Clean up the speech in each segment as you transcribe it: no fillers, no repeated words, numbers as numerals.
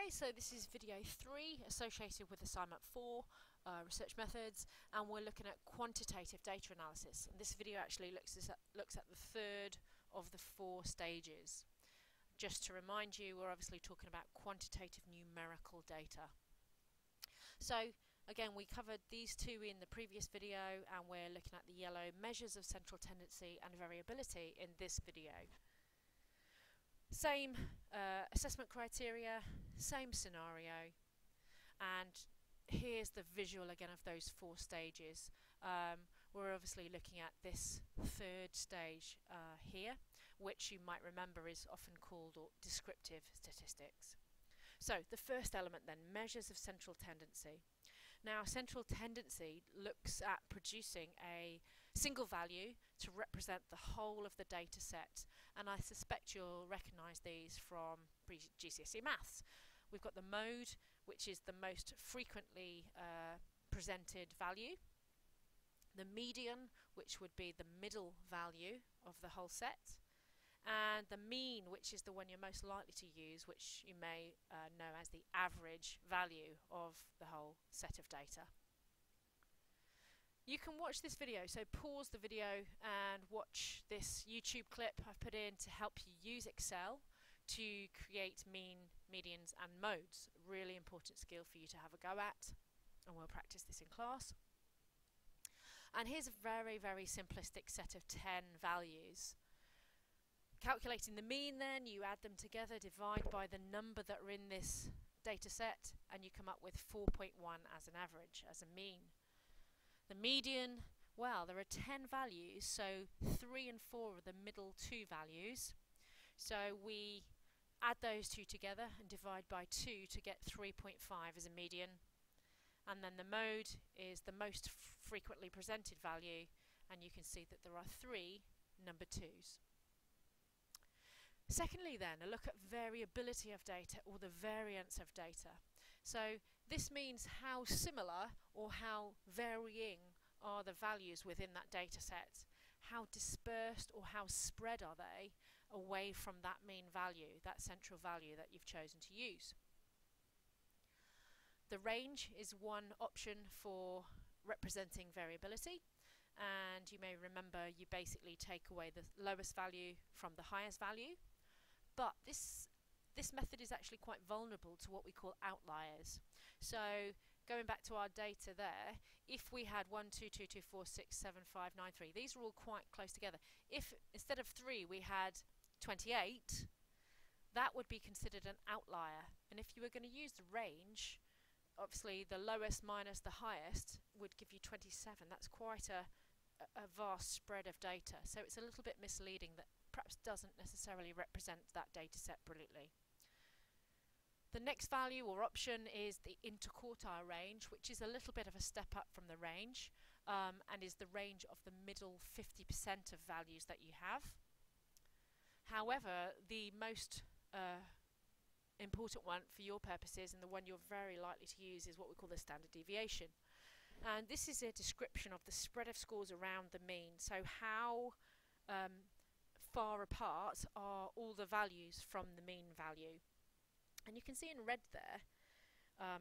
Okay, so this is video 3 associated with assignment 4, research methods, and we're looking at quantitative data analysis. And this video actually looks at the third of the 4 stages. Just to remind you, we're obviously talking about quantitative numerical data. So again, we covered these two in the previous video, and we're looking at the yellow measures of central tendency and variability in this video. Same assessment criteria, same scenario, and here's the visual again of those 4 stages. We're obviously looking at this third stage here, which you might remember is often called descriptive statistics. So the first element then, measures of central tendency. Now central tendency looks at producing a single value to represent the whole of the data set, and I suspect you'll recognise these from GCSE maths. We've got the mode, which is the most frequently presented value, the median, which would be the middle value of the whole set, and the mean, which is the one you're most likely to use, which you may know as the average value of the whole set of data. You can watch this video, so pause the video and watch this YouTube clip I've put in to help you use Excel to create mean, medians and modes. Really important skill for you to have a go at, and we'll practice this in class. And here's a very, very simplistic set of 10 values. Calculating the mean, then you add them together, divide by the number that are in this data set, and you come up with 4.1 as an average, as a mean. The median, well, there are 10 values, so 3 and 4 are the middle 2 values. So we add those two together and divide by 2 to get 3.5 as a median. And then the mode is the most frequently presented value, and you can see that there are 3 number 2s. Secondly then, a look at variability of data, or the variance of data. So this means how similar or how varying are the values within that data set. How dispersed or how spread are they away from that mean value, that central value that you've chosen to use. The range is one option for representing variability, and you may remember you basically take away the lowest value from the highest value. But this method is actually quite vulnerable to what we call outliers. So going back to our data there, if we had 1, 2, 2, 2, 4, 6, 7, 5, 9, 3, these are all quite close together. If instead of 3 we had 28, that would be considered an outlier. And if you were going to use the range, obviously the lowest minus the highest would give you 27. That's quite a vast spread of data. So it's a little bit misleading, that perhaps doesn't necessarily represent that data set brilliantly. The next value or option is the interquartile range, which is a little bit of a step up from the range, and is the range of the middle 50% of values that you have. However, the most important one for your purposes, and the one you're very likely to use, is what we call the standard deviation. And this is a description of the spread of scores around the mean. So how far apart are all the values from the mean value. And you can see in red there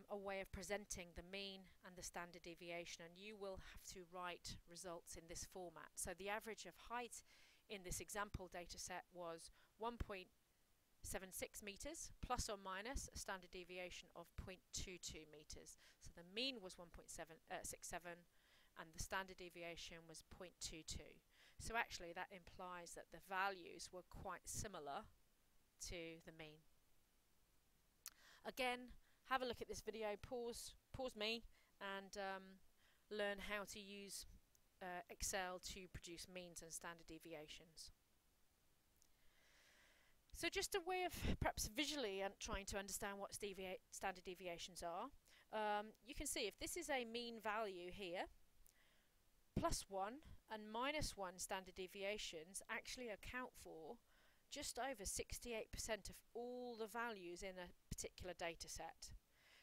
a way of presenting the mean and the standard deviation, and you will have to write results in this format. So the average of height in this example data set was 1.76 meters, plus or minus a standard deviation of 0.22 meters. So the mean was 1.67 and the standard deviation was 0.22. So actually that implies that the values were quite similar to the mean. Again, have a look at this video, pause me, and learn how to use Excel to produce means and standard deviations. So just a way of perhaps visually trying to understand what standard deviations are, you can see if this is a mean value here, +1 and -1 standard deviations actually account for just over 68% of all the values in a particular data set.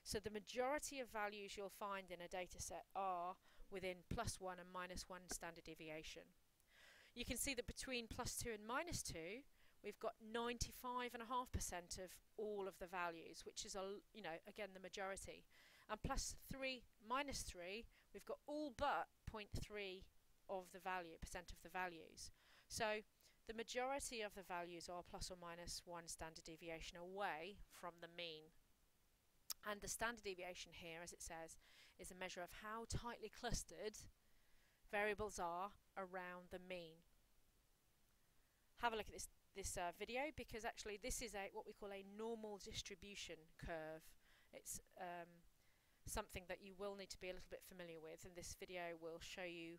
So the majority of values you'll find in a data set are within +1 and -1 standard deviation. You can see that between +2 and -2 we've got 95.5% of all of the values, which is, again, the majority. And plus 3 minus 3, we've got all but 0.3 of the percent of the values. So the majority of the values are plus or minus 1 standard deviation away from the mean. And the standard deviation here, as it says, is a measure of how tightly clustered variables are around the mean. Have a look at this video, because actually this is what we call a normal distribution curve. It's something that you will need to be a little bit familiar with, and this video will show you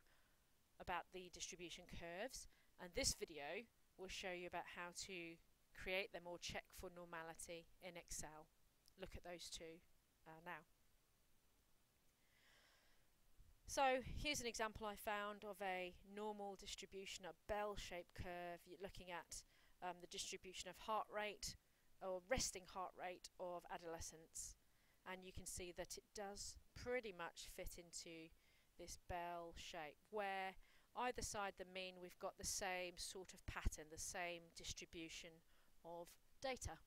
about the distribution curves, and this video will show you about how to create them or check for normality in Excel. Look at those two now. So here's an example I found of a normal distribution, a bell-shaped curve. You're looking at the distribution of heart rate or resting heart rate of adolescents, and you can see that it does pretty much fit into this bell shape, where either side the mean we've got the same sort of pattern, the same distribution of data.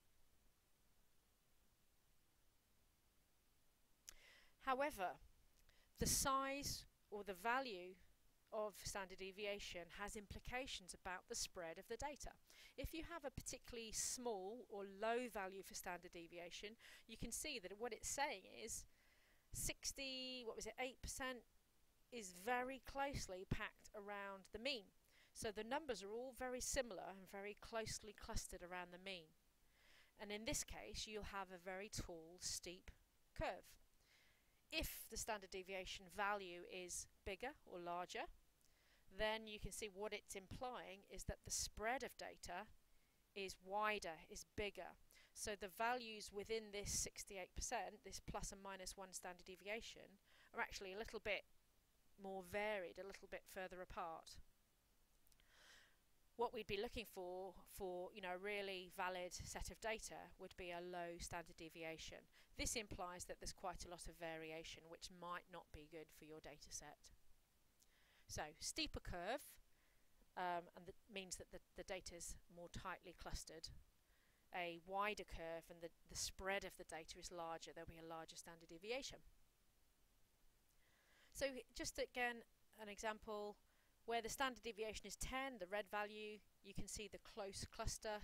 However, the size or the value of standard deviation has implications about the spread of the data. If you have a particularly small or low value for standard deviation, you can see that what it's saying is 8% is very closely packed around the mean. So the numbers are all very similar and very closely clustered around the mean. And in this case, you'll have a very tall, steep curve. If the standard deviation value is bigger or larger, then you can see what it's implying is that the spread of data is wider, is bigger. So the values within this 68%, this plus and minus 1 standard deviation, are actually a little bit more varied, a little bit further apart. What we'd be looking for a really valid set of data would be a low standard deviation. This implies that there's quite a lot of variation, which might not be good for your data set. So steeper curve and that means that the data is more tightly clustered. A wider curve and the spread of the data is larger, there'll be a larger standard deviation. So just again an example where the standard deviation is 10, the red value, you can see the close cluster.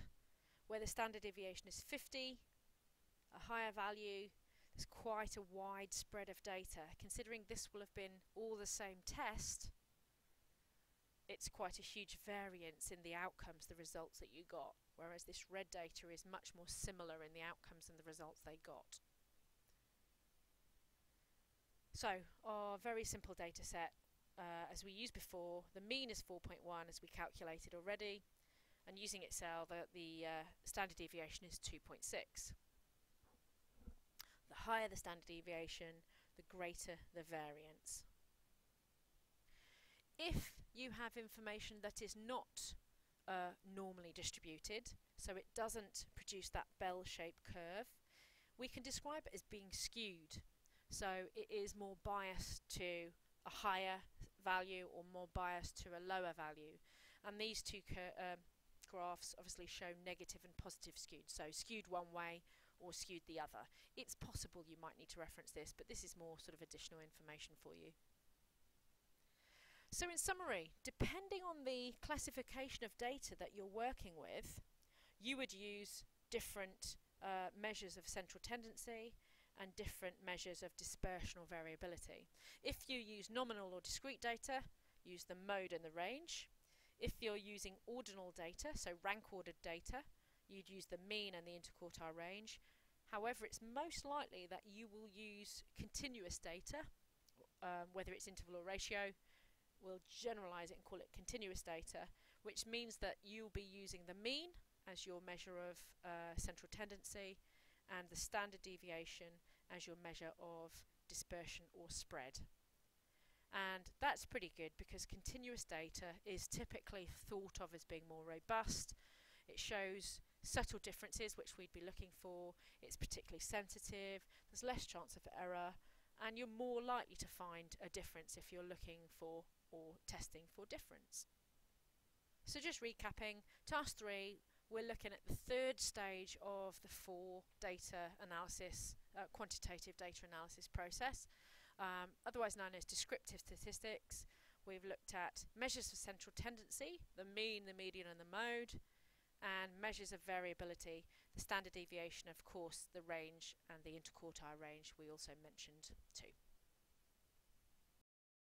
Where the standard deviation is 50, a higher value, there's quite a wide spread of data. Considering this will have been all the same test, it's quite a huge variance in the outcomes, the results that you got, whereas this red data is much more similar in the outcomes and the results they got. So our very simple data set, as we used before, the mean is 4.1 as we calculated already, and using Excel the standard deviation is 2.6. The higher the standard deviation, the greater the variance. If you have information that is not normally distributed, so it doesn't produce that bell-shaped curve, we can describe it as being skewed. So it is more biased to a higher value or more biased to a lower value. And these two graphs obviously show negative and positive skewed, so skewed one way or skewed the other. It's possible you might need to reference this, but this is more sort of additional information for you. So in summary, depending on the classification of data that you're working with, you would use different measures of central tendency and different measures of dispersion or variability. If you use nominal or discrete data, use the mode and the range. If you're using ordinal data, so rank ordered data, you'd use the mean and the interquartile range. However, it's most likely that you will use continuous data, whether it's interval or ratio. We'll generalize it and call it continuous data, which means that you'll be using the mean as your measure of central tendency and the standard deviation as your measure of dispersion or spread. And that's pretty good because continuous data is typically thought of as being more robust. It shows subtle differences which we'd be looking for. It's particularly sensitive, there's less chance of error, and you're more likely to find a difference if you're looking for or testing for difference. So just recapping, task 3 we're looking at the third stage of the four data analysis, quantitative data analysis process, otherwise known as descriptive statistics. We've looked at measures of central tendency, the mean, the median and the mode, and measures of variability, the standard deviation, of course, the range and the interquartile range we also mentioned too.